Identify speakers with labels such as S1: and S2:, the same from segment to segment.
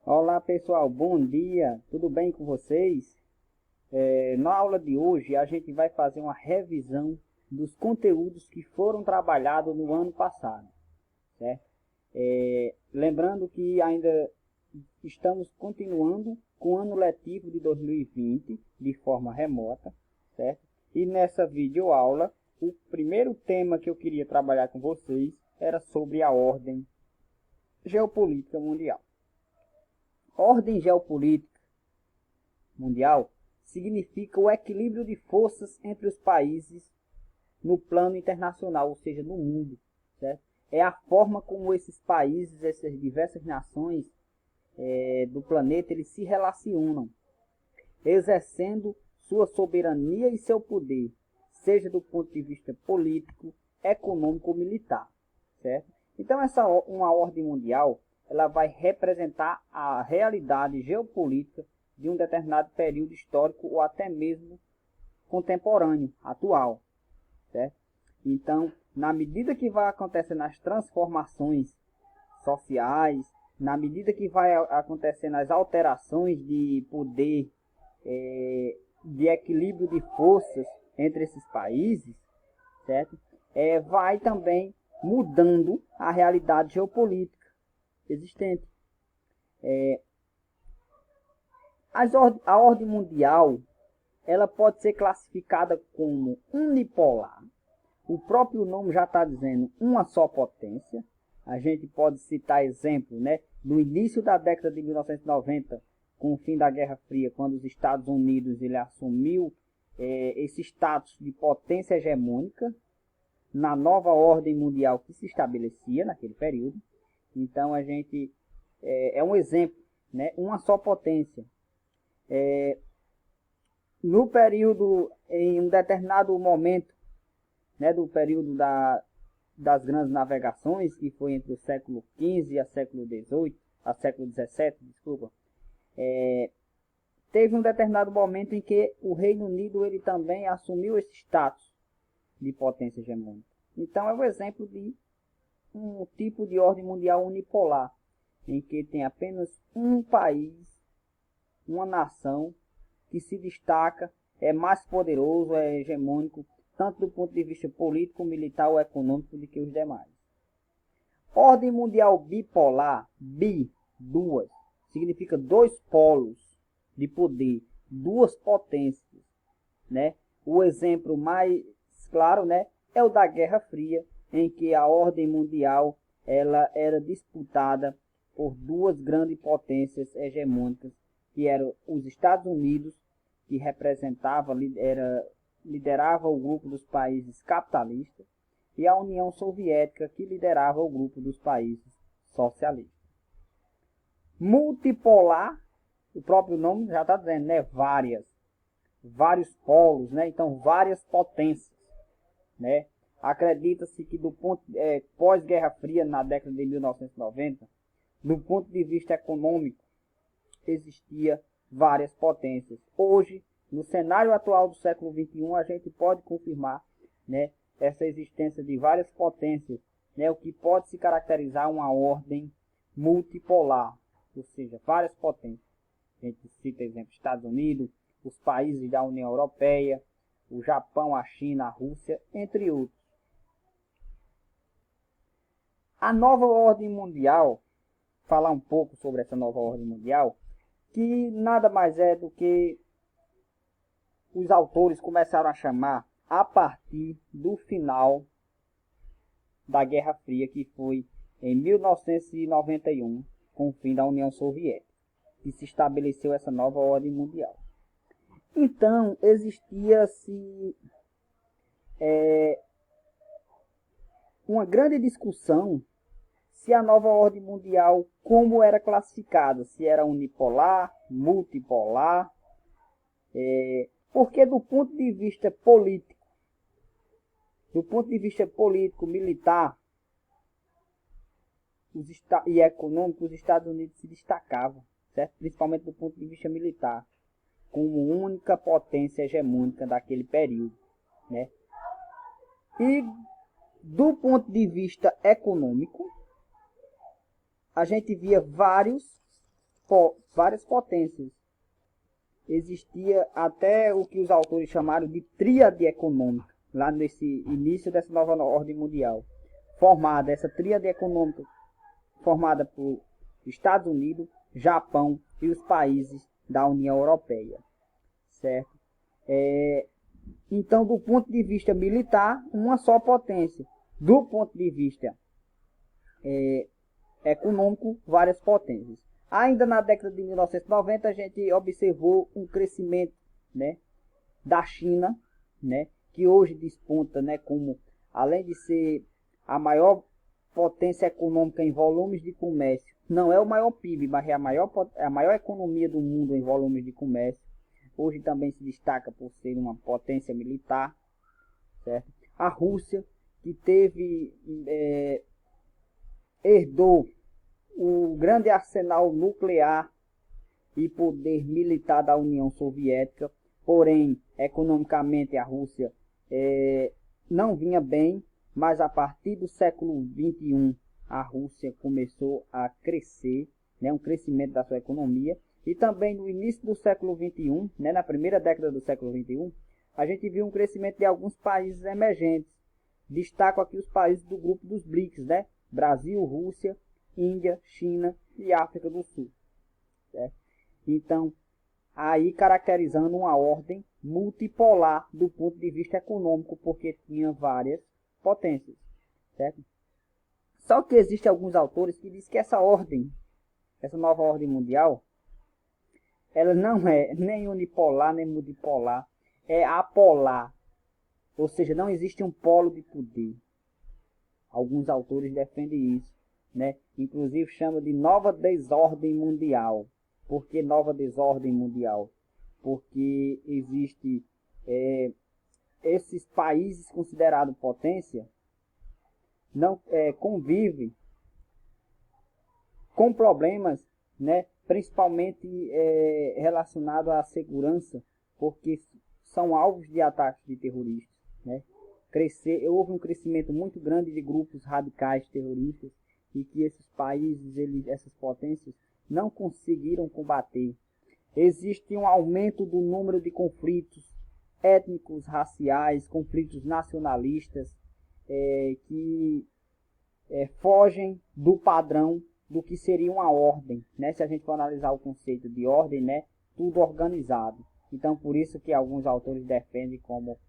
S1: Olá pessoal, bom dia, tudo bem com vocês? Na aula de hoje a gente vai fazer uma revisão dos conteúdos que foram trabalhados no ano passado, certo? Lembrando que ainda estamos continuando com o ano letivo de 2020 de forma remota, certo? E nessa videoaula, o primeiro tema que eu queria trabalhar com vocês era sobre a ordem geopolítica mundial. Ordem geopolítica mundial significa o equilíbrio de forças entre os países no plano internacional, ou seja, no mundo, certo? É a forma como esses países, essas diversas nações do planeta, eles se relacionam, exercendo sua soberania e seu poder, seja do ponto de vista político, econômico ou militar, certo? Então uma ordem mundial, ela vai representar a realidade geopolítica de um determinado período histórico ou até mesmo contemporâneo, atual, certo? Então, na medida que vai acontecendo as transformações sociais, na medida que vai acontecendo as alterações de poder, de equilíbrio de forças entre esses países, certo? Vai também mudando a realidade geopolítica existente. A ordem mundial, ela pode ser classificada como unipolar. O próprio nome já está dizendo uma só potência. A gente pode citar exemplo, né, no início da década de 1990, com o fim da Guerra Fria, quando os Estados Unidos ele assumiu esse status de potência hegemônica na nova ordem mundial que se estabelecia naquele período. Então a gente é um exemplo, né, uma só potência. No período, em um determinado momento, né, do período das grandes navegações, que foi entre o século XV e a século XVII, desculpa, teve um determinado momento em que o Reino Unido ele também assumiu esse status de potência hegemônica. Então é um exemplo de um tipo de ordem mundial unipolar, em que tem apenas um país, uma nação, que se destaca, é mais poderoso, é hegemônico, tanto do ponto de vista político, militar ou econômico, do que os demais. Ordem mundial bipolar, duas, significa dois polos de poder, duas potências, né? O exemplo mais claro, né, é o da Guerra Fria, em que a ordem mundial ela era disputada por duas grandes potências hegemônicas, que eram os Estados Unidos, que liderava o grupo dos países capitalistas, e a União Soviética, que liderava o grupo dos países socialistas. Multipolar, o próprio nome já está dizendo, né? Vários polos, né? Então várias potências, né? Acredita-se que do ponto pós-Guerra Fria, na década de 1990, do ponto de vista econômico, existia várias potências. Hoje, no cenário atual do século XXI, a gente pode confirmar, né, essa existência de várias potências, né, o que pode se caracterizar uma ordem multipolar, ou seja, várias potências. A gente cita, exemplo, Estados Unidos, os países da União Europeia, o Japão, a China, a Rússia, entre outros. A nova ordem mundial, falar um pouco sobre essa nova ordem mundial, que nada mais é do que os autores começaram a chamar a partir do final da Guerra Fria, que foi em 1991, com o fim da União Soviética, que se estabeleceu essa nova ordem mundial. Então, existia-se uma grande discussão se a nova ordem mundial, como era classificada, se era unipolar, multipolar, porque do ponto de vista político, militar e econômico, os Estados Unidos se destacavam, certo? Principalmente do ponto de vista militar, como única potência hegemônica daquele período, né? E do ponto de vista econômico, a gente via vários várias potências. Existia até o que os autores chamaram de tríade econômica, lá nesse início dessa nova ordem mundial. Essa tríade econômica formada por Estados Unidos, Japão e os países da União Europeia, certo? Então, do ponto de vista militar, uma só potência. Do ponto de vista econômico, várias potências. Ainda na década de 1990, a gente observou um crescimento, né, da China, né, que hoje desponta, né, como, além de ser a maior potência econômica em volumes de comércio, não é o maior PIB, mas é a maior economia do mundo em volumes de comércio. Hoje também se destaca por ser uma potência militar, certo? A Rússia, que herdou o grande arsenal nuclear e poder militar da União Soviética, porém, economicamente a Rússia não vinha bem, mas a partir do século XXI a Rússia começou a crescer, né, um crescimento da sua economia, e também no início do século XXI, né, na primeira década do século XXI, a gente viu um crescimento de alguns países emergentes. Destaco aqui os países do grupo dos BRICS, né? Brasil, Rússia, Índia, China e África do Sul. Certo? Então, aí caracterizando uma ordem multipolar do ponto de vista econômico, porque tinha várias potências. Certo? Só que existem alguns autores que dizem que essa nova ordem mundial, ela não é nem unipolar, nem multipolar, é apolar. Ou seja, não existe um polo de poder. Alguns autores defendem isso, né? Inclusive chama de nova desordem mundial. Por que nova desordem mundial? Porque existe esses países considerados potência não convivem com problemas, né? Principalmente relacionados à segurança, porque são alvos de ataques de terroristas, né? Houve um crescimento muito grande de grupos radicais terroristas e que esses países, essas potências, não conseguiram combater. Existe um aumento do número de conflitos étnicos, raciais, conflitos nacionalistas, que fogem do padrão do que seria uma ordem, né? Se a gente for analisar o conceito de ordem, né? Tudo organizado. Então, por isso que alguns autores defendem como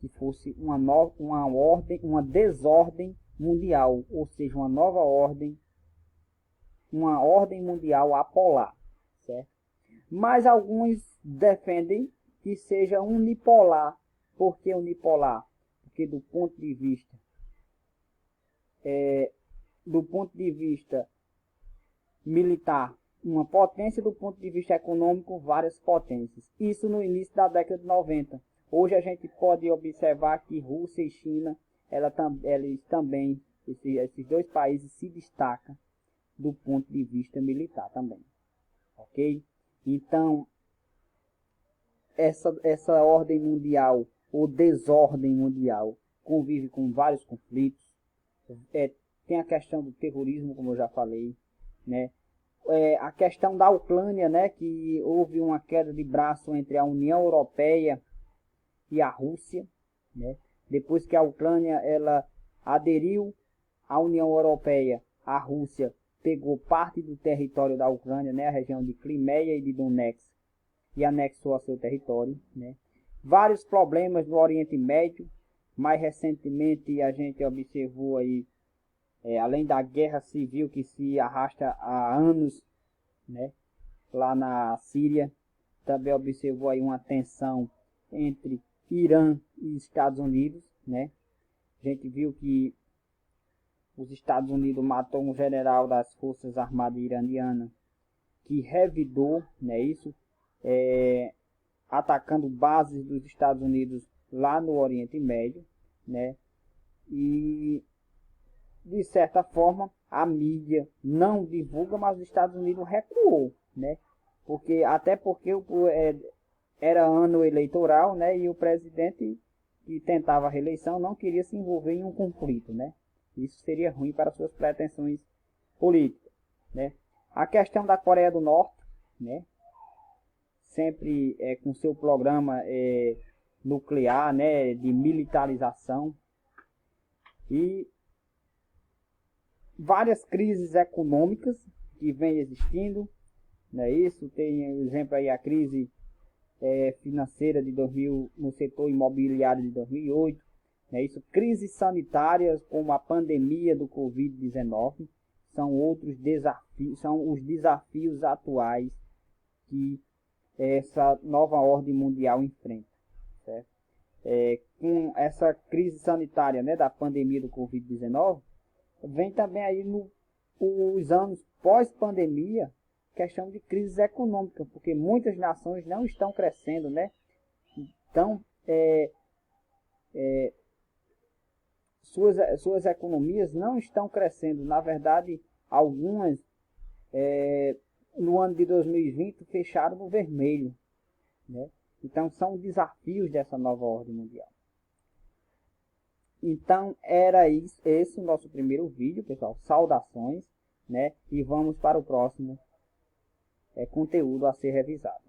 S1: que fosse uma desordem mundial, ou seja, uma nova ordem, uma ordem mundial apolar, certo? Mas alguns defendem que seja unipolar. Por que unipolar? Porque do ponto de vista militar, uma potência, do ponto de vista econômico, várias potências. Isso no início da década de 90. Hoje a gente pode observar que Rússia e China, eles também, esses dois países se destacam do ponto de vista militar também. Ok? Então, essa ordem mundial, ou desordem mundial, convive com vários conflitos. Tem a questão do terrorismo, como eu já falei, né? A questão da Ucrânia, né? Que houve uma queda de braço entre a União Europeia e a Rússia, né? Depois que a Ucrânia ela aderiu à União Europeia, a Rússia pegou parte do território da Ucrânia, né? A região de Crimeia e de Donetsk, e anexou a seu território, né? Vários problemas no Oriente Médio. Mais recentemente a gente observou aí, além da guerra civil que se arrasta há anos, né, lá na Síria, também observou aí uma tensão entre Irã e Estados Unidos, né? A gente viu que os Estados Unidos matou um general das Forças Armadas iranianas que revidou, né, atacando bases dos Estados Unidos lá no Oriente Médio, né? E de certa forma a mídia não divulga, mas os Estados Unidos recuou, né? Até porque era ano eleitoral, né? E o presidente que tentava a reeleição não queria se envolver em um conflito, né? Isso seria ruim para suas pretensões políticas, né? A questão da Coreia do Norte, né? Sempre com seu programa nuclear, né, de militarização, e várias crises econômicas que vem existindo, né? Isso tem exemplo aí a crise financeira de 2000 no setor imobiliário de 2008, né? Isso, crises sanitárias como a pandemia do Covid-19 são outros desafios, são os desafios atuais que essa nova ordem mundial enfrenta, certo? Com essa crise sanitária, né, da pandemia do Covid-19, vem também aí os anos pós-pandemia, questão de crise econômica, porque muitas nações não estão crescendo, né? Então, suas economias não estão crescendo. Na verdade, algumas no ano de 2020 fecharam no vermelho, né? Então, são desafios dessa nova ordem mundial. Então, era esse o nosso primeiro vídeo, pessoal. Saudações, né? E vamos para o próximo conteúdo a ser revisado.